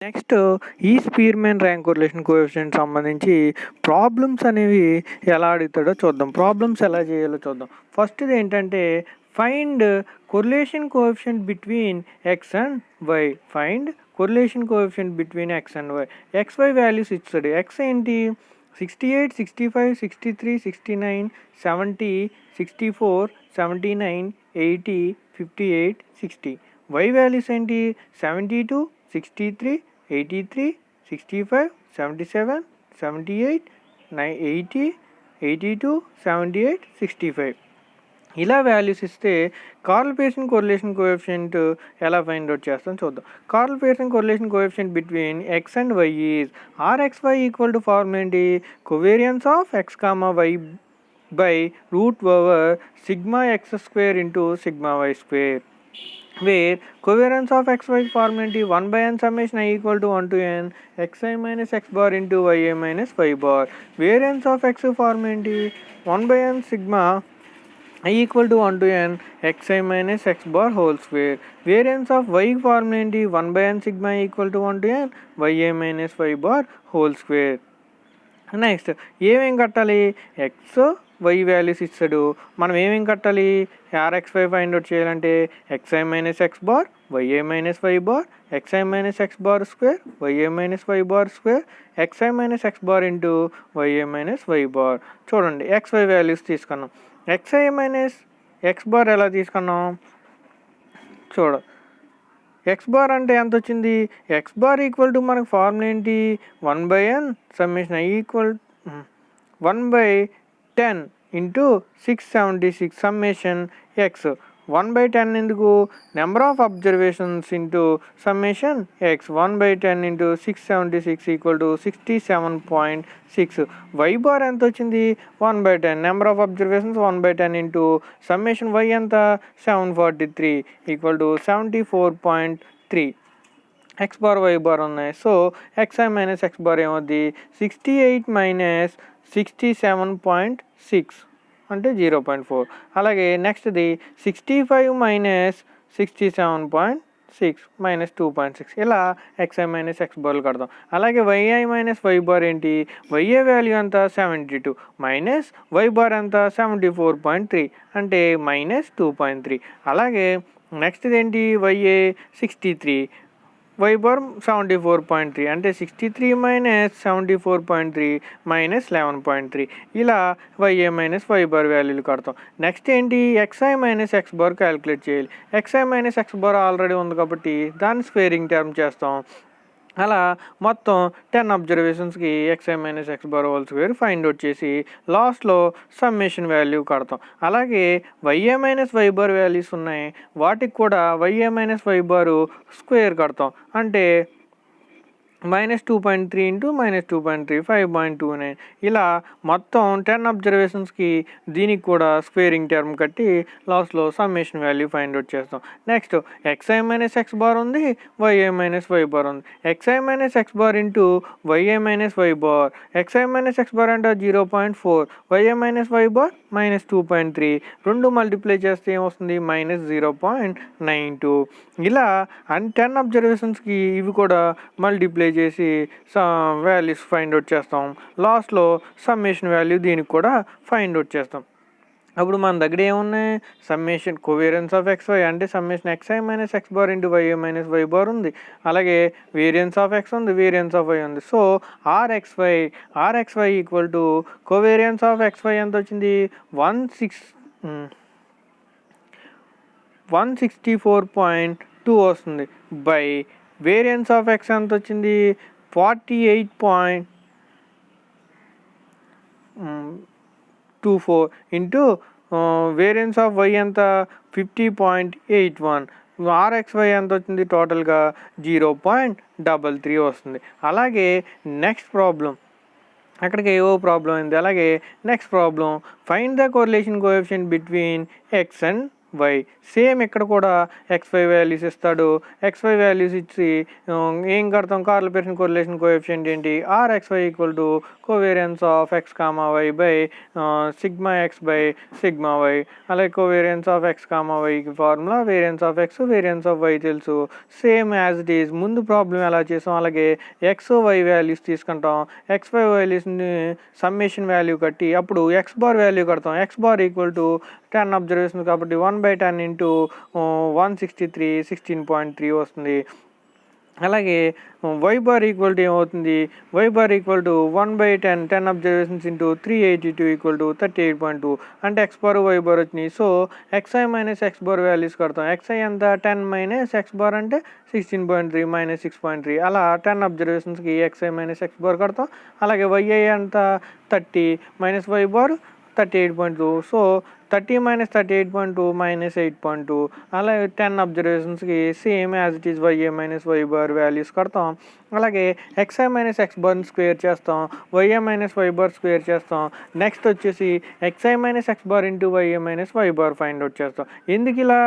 Next ఈ స్పీర్మన్ rank correlation coefficient సంబంధించి problems అనేవి ఎలా అడుగుతాడో చూద్దాం. ప్రాబ్లమ్స్ ఎలా చేయాలో చూద్దాం. ఫస్ట్ది ఏంటంటే find correlation coefficient between X and Y. Find correlation coefficient between X and Y. XY values ఇచ్చాడు. ఎక్స్ ఏంటి 68, 65, 63, 69, 70, 64, 79, 80, 58, 60. వై వాల్యూస్ ఏంటి 72, 63, 83, 65, 77, 78, 80, 82, 78, 65. ఇలా వాల్యూస్ ఇస్తే కార్ల్ పియర్సన్ కొరిలేషన్ కోఎఫిషియంట్ ఎలా ఫైండ్ అవుట్ చేస్తాం చూద్దాం. Karl Pearson correlation coefficient between X and y is RXY equal to formula ఏంటి covariance of X comma y by root over sigma x square into sigma y square, where covariance of xy formula 1 by n summation I equal to 1 to n xi minus x bar into yi minus y bar. Variance of x formula 1 by n sigma I equal to 1 to n xi minus x bar whole square. Variance of y formula 1 by n sigma I equal to 1 to n yi minus y bar whole square. Next ఏమేం కట్టాలి X why values ఇస్తాడు. మనం ఏమేం కట్టాలి RXY find out చేయాలంటే xi minus X bar y i minus y bar xi minus X bar square y i minus y bar square xi minus X bar into y i minus y bar. చూడండి XY values తీసుకున్నాం. xi minus X bar ఎలా తీసుకున్నాం చూడ. X bar అంటే ఎంత వచ్చింది x bar equal to మనకు formula ఏంటి 1 by n summation I equal 1 by 10 into 676 summation x. 1 by 10 ఎందుకు number of observations into summation x. 1 by 10 into 676 equal to 67.6. Y bar ఎంత వచ్చింది 1 by 10 number of observations 1 by 10 into summation y ఎంత 743 equal to 74.3. X bar why bar ఉన్నాయి. So xi minus X bar ఏమవుద్ది 68 minus 67.6 అంటే 0.4. అలాగే నెక్స్ట్ది 65 minus 67.6 minus 2.6. ఇలా xi minus X బార్లు కడదాం. అలాగే yi మైనస్ వై బార్ ఏంటి వైఏ వాల్యూ ఎంత 72 మైనస్ వై బార్ ఎంత 74.3 అంటే మైనస్ 2.3. అలాగే నెక్స్ట్ది ఏంటి వైఏ 63 వై బార్ 74.3 అంటే 63 మైనస్ 74.3 మైనస్ 11.3. ఇలా వైఏ మైనస్ వై బార్ వాల్యూలు కడతాం. నెక్స్ట్ ఏంటి xi minus X bar calculate చేయాలి. xi minus X bar already ఉంది కాబట్టి దాన్ని స్క్వేరింగ్ టర్మ్ చేస్తాం. అలా మొత్తం 10 అబ్జర్వేషన్స్కి xi minus X bar whole square find out చేసి లాస్ట్లో సమ్మేషన్ వాల్యూ కడతాం. అలాగే వైఏ మైనస్ వై బార్ వాల్యూస్ ఉన్నాయి వాటికి కూడా వైఏ మైనస్ వై బారు స్క్వేర్ కడతాం. అంటే మైనస్ 2.3 ఇంటూ మైనస్ 2.3 5.29. ఇలా మొత్తం 10 అబ్జర్వేషన్స్కి దీనికి కూడా స్క్వేరింగ్ టర్మ్ కట్టి లాస్ట్లో సమ్మేషన్ వాల్యూ ఫైండ్ అవుట్ చేస్తాం. Next xi minus X bar ఉంది వైఏ మైనస్ వై బార్ ఉంది. xi minus X bar into y i minus y bar. xi minus X bar అంటే 0.4 y i minus y bar minus 2.3 రెండు multiply చేస్తే ఏమొస్తుంది minus 0.92. ఇలా 10 అబ్జర్వేషన్స్కి ఇవి కూడా మల్టిప్లై చేసి వాల్యూస్ ఫైండ్ అవుట్ చేస్తాం. లాస్ట్లో సమ్మేషన్ వాల్యూ దీనికి కూడా ఫైండ్ అవుట్ చేస్తాం. అప్పుడు మన దగ్గర ఏమున్నాయి సమ్మేషన్ కోవేరియన్స్ ఆఫ్ XY అంటే summation xi minus X bar into y i minus y bar ఉంది. అలాగే వేరియన్స్ ఆఫ్ x ఉంది వేరియన్స్ ఆఫ్ y ఉంది. So RXY equal to covariance of XY ఎంత వచ్చింది 164.2 వస్తుంది బై వేరియన్స్ ఆఫ్ x ఎంత వచ్చింది 48.24 ఇంటూ వేరియన్స్ ఆఫ్ y ఎంత 50.81. RXY ఎంత వచ్చింది టోటల్గా 0.33 వస్తుంది. అలాగే నెక్స్ట్ ప్రాబ్లం అక్కడికి ఏవో ప్రాబ్లం అయింది. అలాగే next problem find the correlation coefficient between X and y. Same ఇక్కడ కూడా ఎక్స్ వై వాల్యూస్ ఇస్తాడు. ఎక్స్ వై వాల్యూస్ ఇచ్చి ఏం కడతాం, కార్రెలేషన్ కోరిలేషన్ కోఎఫిషియంట్ ఏంటి, r x y equal to covariance of X comma y by sigma x by sigma y. అలాగే covariance of X comma వైకి formula variance of x variance of y తెలుసు. Same as it is ముందు problem ఎలా చేసాం అలాగే X why values తీసుకుంటాం. X Y వాల్యూస్ని summation value కట్టి అప్పుడు ఎక్స్ బార్ వాల్యూ కడతాం. X bar equal to 10 observation కాబట్టి 1/10 ఇంటూ 163 16.3 వస్తుంది. అలాగే వై బార్ ఈక్వల్ టు ఏమవుతుంది, Y bar equal to 1/10 10 observations into 382 equal to 38.2 అంటే ఎక్స్ బార్ వై బార్ వచ్చినాయి. So X I minus X bar values కడతాం. X I ఎంత 10 minus X bar అంటే 16.3 minus 6.3 అలా 10 అబ్జర్వేషన్స్కి ఎక్స్ఐ మైనస్ ఎక్స్ బార్ కడతాం. అలాగే వైఐ ఎంత 30 minus y bar 38.2. So 30 minus 38.2 minus 8.2 అలాగే 10 అబ్జర్వేషన్స్కి same as it is y i minus y bar values కడతాం. అలాగే ఎక్స్ఐ మైనస్ ఎక్స్ బార్ని స్క్వేర్ చేస్తాం, y i minus y bar square చేస్తాం. నెక్స్ట్ వచ్చేసి x i minus X bar into y i minus y bar find out చేస్తాం. ఎందుకు ఇలా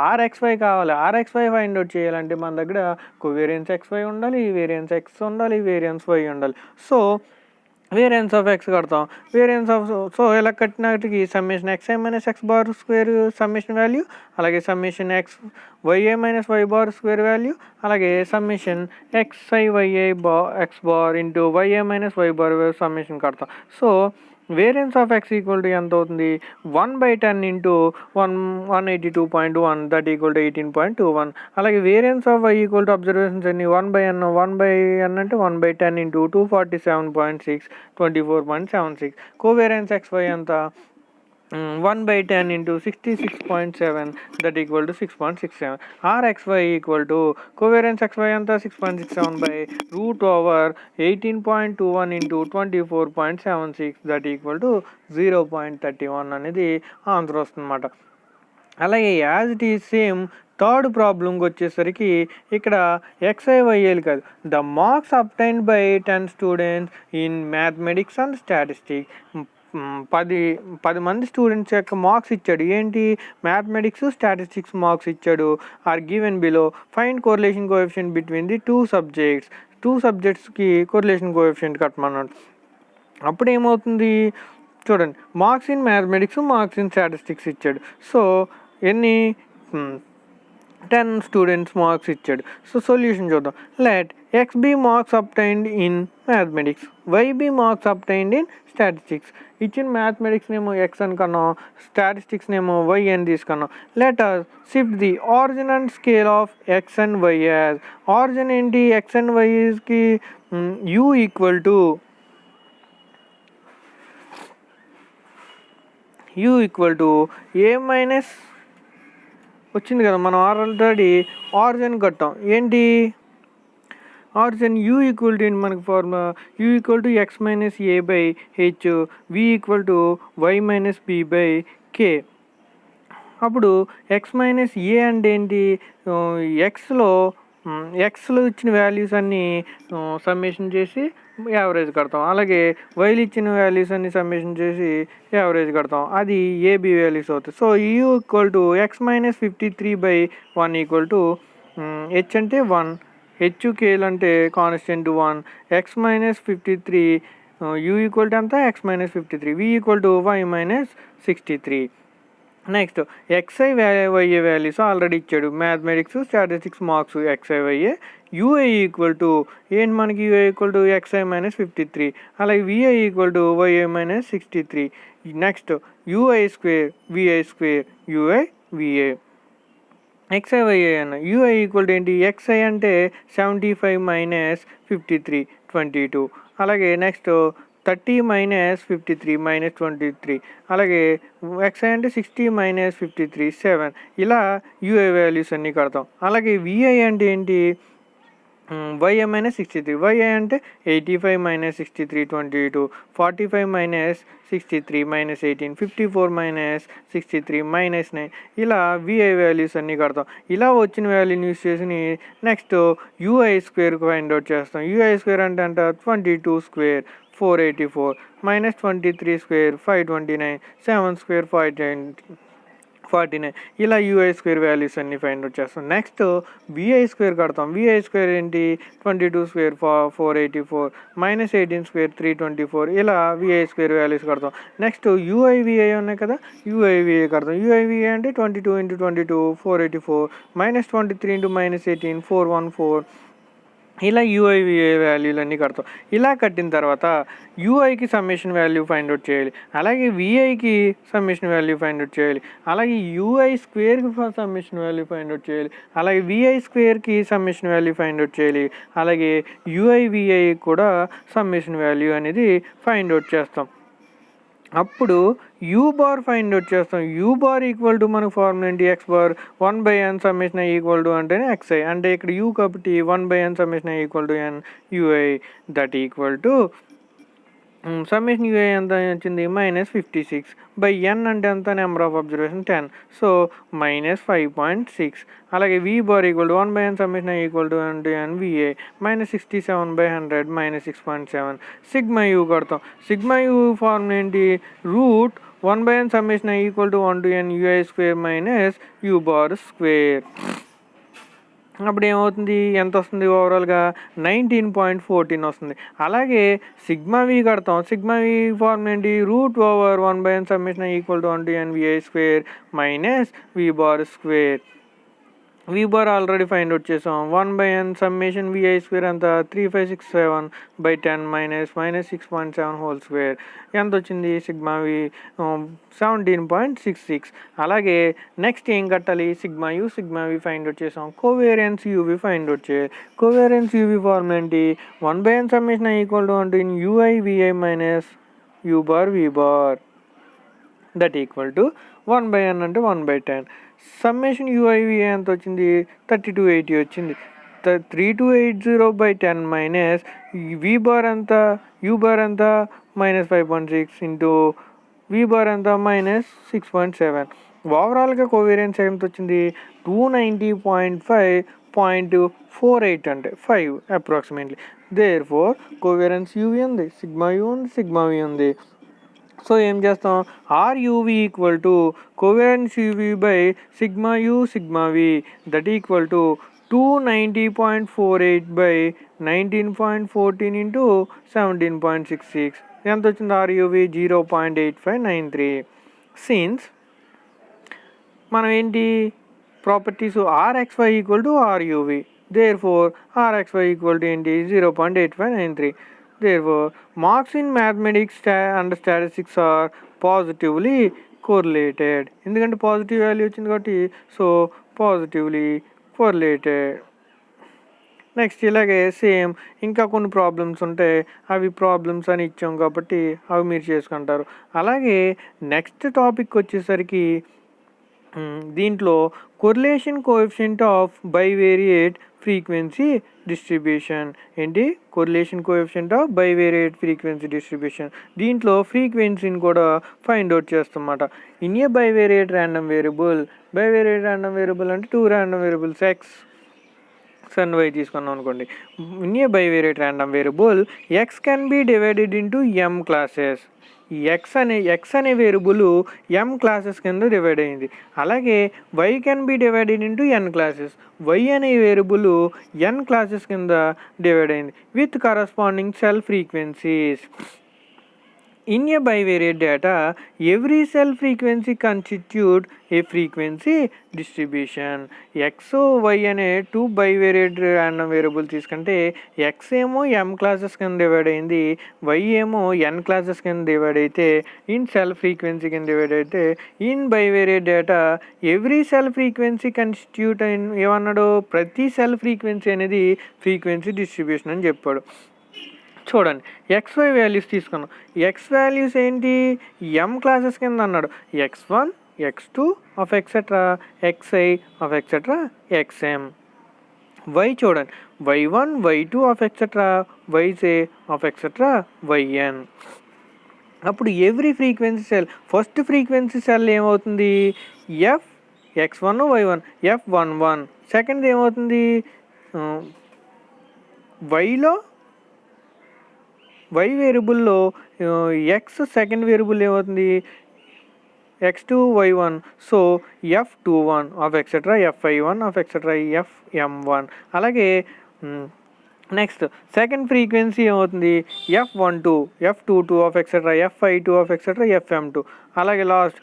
ఆర్ఎక్స్వై కావాలి, ఆర్ఎక్స్వై ఫైండ్ అవుట్ చేయాలంటే మన దగ్గర కోవేరియన్స్ ఎక్స్వై ఉండాలి, వేరియన్స్ ఎక్స్ ఉండాలి, వేరియన్స్ వై ఉండాలి. సో వేరియన్స్ ఆఫ్ ఎక్స్ కడతాం. వేరియన్స్ ఆఫ్ సో ఇలా కట్టినట్టుకి summation x i minus X bar square summation value, అలాగే summation x y i minus y bar square value, అలాగే summation x i y i x bar into y i minus y bar summation కడతాం. So variance of X equal to ఎంత అవుతుంది 1/10 into 182.1 that equal to 18.21. అలాగే variance of Y equal to observations అన్ని 1/n అంటే 1/10 into 247.6 24.76. Covariance X y ఎంత 1/10 into 66.7 that equal to 6.67. RXY equal to covariance XY అంతా 6.67 by root over 18.21 into 24.76 that equal to 0.31 అనేది answer వస్తుందన్నమాట. అలాగే as it is same third ప్రాబ్లంకి వచ్చేసరికి ఇక్కడ XIYL కాదు, the marks obtained by 10 students in mathematics and statistics. 10 మంది students యొక్క మార్క్స్ ఇచ్చాడు. ఏంటి మ్యాథమెటిక్స్ స్టాటిస్టిక్స్ మార్క్స్ ఇచ్చాడు. Are given below find correlation coefficient between the two సబ్జెక్ట్స్కి కోరిలేషన్ కోఎఫిషియంట్ కట్టమన్నాడు. అప్పుడు ఏమవుతుంది చూడండి, marks in mathematics marks in statistics ఇచ్చాడు. సో ఎన్ని 10 స్టూడెంట్స్ మార్క్స్ ఇచ్చాడు. సో సొల్యూషన్ చూద్దాం. Let x be marks obtained in mathematics, y be marks obtained in statistics. ఇచ్చిన మ్యాథమెటిక్స్ నేమో ఎక్స్ అని కన్నాం, స్టాటిస్టిక్స్ నేమో వై అని తీసుకున్నాం. Let us shift the origin and scale of x and y as. Origin ఏంటి x and వైకి u equal to a minus వచ్చింది కదా, మనం ఆల్రెడీ ఆరిజిన్ కట్టాం. ఏంటి ఆరిజిన్ యూ ఈక్వల్ టు ఏంటి మనకి formula, u equal to x minus a by h, v equal to y minus b by k. అప్పుడు ఎక్స్ మైనస్ ఏ అంటే ఏంటి, ఎక్స్లో ఇచ్చిన వాల్యూస్ అన్నీ సమ్మేషన్ చేసి యావరేజ్ కడతాం. అలాగే వైలు ఇచ్చిన వాల్యూస్ అన్ని సమ్మేషన్ చేసి యావరేజ్ కడతాం. అది ఏబి వాల్యూస్ అవుతాయి. So u equal to x minus 53/1 equal to h అంటే 1, హెచ్కేలు అంటే constant 1, x minus 53 u equal to అంతా x minus 53, v equal to y minus 63. Next x i y i values already ఇచ్చాడు. Mathematics statistics marks XIYA. U i equal to ఏంటి మనకి, u i equal to x i minus 53, అలాగే v i equal to y i minus 63. Next u i square VI square U I V A. XIYA అన్న U I equal to ఏంటి, X I అంటే 75 minus 53 22. అలాగే next 30 minus 53 minus 23. అలాగే xi అంటే 60 minus 53 7. ఇలా యూఐ వాల్యూస్ అన్నీ కడతాం. అలాగే విఐ అంటే ఏంటి, వైఏ మైనస్ 63, వైఐ అంటే 85 minus 63 22, 45 minus 63 minus 18, 54 minus 63 minus 9. ఇలా విఐ వాల్యూస్ అన్నీ కడతాం. ఇలా వచ్చిన వాల్యూని యూస్ చేసి next u i square find out చేస్తాం. యూఐ స్క్వేర్ అంటే 22 స్క్వేర్ 484 మైనస్ 23 స్క్వేర్ 529, 7 స్క్వేర్ 520, 49 ఇలా యూఐ స్క్వేర్ వాల్యూస్ అన్ని ఫైండ్ అవుట్ చేస్తాం. నెక్స్ట్ విఐ స్క్వేర్ కడతాం. విఐ స్క్వేర్ ఏంటి 22 స్క్వేర్ 484 -18 స్క్వేర్ 324 ఇలా విఐ స్క్వేర్ వాల్యూస్ కడతాం. నెక్స్ట్ యూఐ విఐ ఉన్నాయి కదా, యూఐ విఐ కడతాం. యూఐ విఐ అంటే 22 × 22 484 -23 × -18 414 ఇలా యూఐ విఐ వాల్యూలన్నీ కడతాం. ఇలా కట్టిన తర్వాత యూఐకి సమ్మేషన్ వాల్యూ ఫైండ్ అవుట్ చేయాలి, అలాగే విఐకి సమ్మేషన్ వాల్యూ ఫైండ్ అవుట్ చేయాలి, అలాగే యూఐ స్క్వేర్కి సమ్మేషన్ వాల్యూ ఫైండ్ అవుట్ చేయాలి, అలాగే విఐ స్క్వేర్కి సమ్మేషన్ వాల్యూ ఫైండ్ అవుట్ చేయాలి, అలాగే యూఐ విఐ కూడా సమ్మేషన్ వాల్యూ అనేది ఫైండ్ అవుట్ చేస్తాం. అప్పుడు యూ బార్ ఫైండ్ అవుట్ చేస్తాం. యూ బార్ ఈక్వల్ టు మనకు ఫార్ములా ఏంటి, x bar 1/n summation I equal to అంటేనే ఎక్స్ఐ, అంటే ఇక్కడ యూ కాబట్టి 1/n summation I equal to N U I that equal to summation U I ఎంత వచ్చింది -56/n అంటే ఎంత, నెంబర్ ఆఫ్ అబ్జర్వేషన్ 10, సో -5.6. అలాగే v bar equal to 1/n summation I equal to అంటే ఎన్ విఏ -67/100 -6.7. సిగ్మా యూ కడతాం. Sigma u formula ఏంటి, root 1/n summation I equal to 1 to n u i square minus you bar square. అప్పుడు ఏమవుతుంది, ఎంత వస్తుంది ఓవరాల్గా 19.14 వస్తుంది. అలాగే సిగ్మా వి కడతాం. సిగ్మా వి ఫార్మ్ ఏంటి, root over 1/n summation equal to 1 to n V I square minus V bar square. V bar already find out చేసాం. 1/n సమ్మేషన్ విఐ స్క్వేర్ అంతా 3567/10 -6.7 హోల్ స్క్వేర్ ఎంత వచ్చింది, సిగ్మా వి 17.66. అలాగే next ఏం కట్టాలి, sigma you sigma V find out చేసాం. Covariance U V find out చేయాలి. Covariance U V form ఏంటి, 1/n summation equal to 1 to n U I V I minus you bar V bar that equal to 1/n అంటే 1/10. Summation యూఐవిఏ ఎంత వచ్చింది, 3280 వచ్చింది. 3280/10 minus V bar ఎంత, you bar ఎంత -5.6 into V bar ఎంత -6.7. ఓవరాల్గా కోవేరియన్స్ ఎంత వచ్చింది 290.5.48 అంటే 5 approximately. Therefore covariance u v ఉంది, సిగ్మా యూ ఉంది, సిగ్మా వి ఉంది. సో ఏం చేస్తాం, r u v equal to covariance u v by sigma you sigma v that equal to 290.48/19.14 into 17.66 ఎంత వచ్చింది, ఆర్యూవి 0.8593. సిన్స్ మనం ఏంటి properties r x y equal to r u v, therefore r x y equal to ఏంటి 0.8593. Therefore, marks in mathematics and statistics are positively correlated. ఎందుకంటే positive value వచ్చింది కాబట్టి so positively correlated. Next ఇలాగే same ఇంకా కొన్ని ప్రాబ్లమ్స్ ఉంటాయి, అవి ప్రాబ్లమ్స్ అని ఇచ్చాం కాబట్టి అవి మీరు చేసుకుంటారు. అలాగే నెక్స్ట్ టాపిక్ వచ్చేసరికి దీంట్లో correlation coefficient of bivariate frequency distribution ఏంటి, correlation coefficient of bivariate frequency distribution. దీంట్లో ఫ్రీక్వెన్సీని కూడా ఫైండ్ అవుట్ చేస్తామన్నమాట. In a bivariate random variable, bivariate random variable అంటే 2 random variables x and y తీసుకున్నాం అనుకోండి. In a bivariate random variable x can be divided into m classes. ఈ x అనే variable m classes కింద divide అయింది. అలాగే y can be divided into n classes, why అనే variable n classes కింద divide అయింది with corresponding cell frequencies. In a bivariate data every cell frequency constitute a frequency distribution. X y అనే 2 bivariate random variable తీసుకుంటే x ఏమో m classes కింద divide అయింది, y ఏమో n classes కింద divide అయితే, ఇన్ సెల్ ఫ్రీక్వెన్సీ కింద divide అయితే. In bivariate data every cell frequency constitute ఏమన్నాడు, ప్రతి సెల్ ఫ్రీక్వెన్సీ అనేది ఫ్రీక్వెన్సీ డిస్ట్రిబ్యూషన్ అని చెప్పాడు. చూడండి ఎక్స్వై వాల్యూస్ తీసుకున్నాం. ఎక్స్ వాల్యూస్ ఏంటి, ఎం క్లాసెస్ కింద అన్నాడు, x1 x2 of etcetera xi of etcetera xm. Y చూడండి y1 y2 of etcetera yj of etcetera yn. అప్పుడు every frequency cell, first frequency cell ఏమవుతుంది f x1 y1 f11. Second ఏమవుతుంది వైలో y వేరియబుల్లో x, second variable ఏమవుతుంది x2 y1, so f21 of etc fi1 of etc fm1. అలాగే next second frequency ఏమవుతుంది f12 f22 of etcetera f52 of etcetera fm2. అలాగే last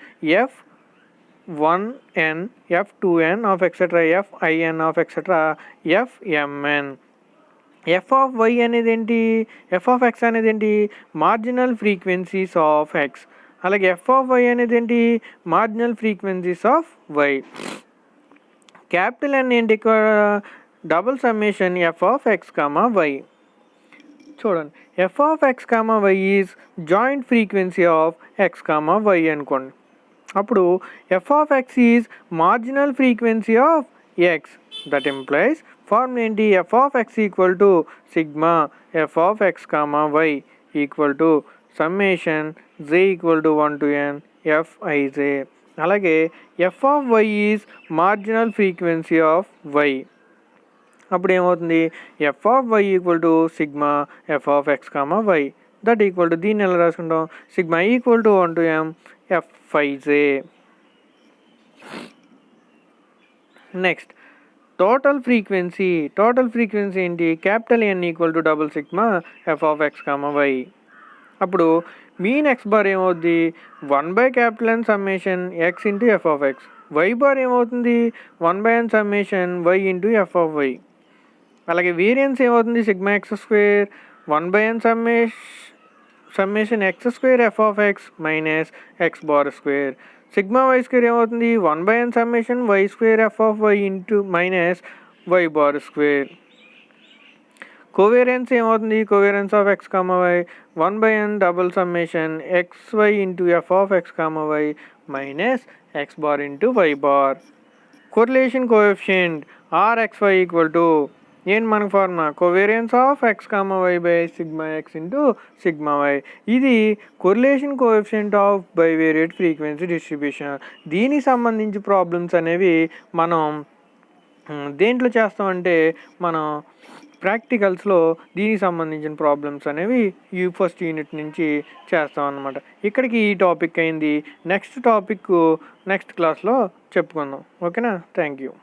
f1n f2n of etcetera fin of etcetera fmn. F of y అనేది ఏంటి, F of x అనేది ఏంటి, marginal frequencies of x. అలాగే F of y అనేది ఏంటి, marginal frequencies of y. Capital n ఏంటి, ఇక్కడ double summation f of X comma y. చూడండి, f of X comma y is joint frequency of X comma y అనుకోండి. అప్పుడు f of x is marginal frequency of X. That implies form ఏంటి, F of X equal to sigma F of X comma Y equal to summation J equal to 1 to n fij. అలాగే F of Y is marginal frequency of Y. అప్పుడు ఏమవుతుంది, F of Y equal to sigma F of X comma Y. That equal to, దీన్ని ఎలా రాసుకుంటాం, sigma equal to 1 to m fij. Next total frequency. Total frequency ఏంటి, capital N equal to double sigma F of X comma y. అప్పుడు mean x bar ఏమవుద్ది, 1 capital N summation x into f of x. Y bar ఏమవుతుంది, 1/n summation y into f of y. అలాగే variance ఏమవుతుంది, sigma x square 1/n summation x square f of x minus X bar square. Sigma y square ఏమవుతుంది, 1/n summation y square f of y into minus y bar square. Covariance ఏమవుతుంది, covariance of X comma y 1/n double summation x y into f of X comma y minus X bar into y bar. Correlation coefficient r x y equal to ఏంటి మనకు formula, covariance of X comma y by sigma x into sigma y. ఇది correlation coefficient of bivariate frequency distribution. దీనికి సంబంధించి problems అనేవి మనం దేంట్లో చేస్తామంటే, మనం ప్రాక్టికల్స్లో దీనికి సంబంధించిన ప్రాబ్లమ్స్ అనేవి ఈ ఫస్ట్ యూనిట్ నుంచి చేస్తాం అన్నమాట. ఇక్కడికి ఈ టాపిక్ అయింది. నెక్స్ట్ టాపిక్ నెక్స్ట్ క్లాస్లో చెప్పుకుందాం. ఓకేనా, థ్యాంక్ యూ.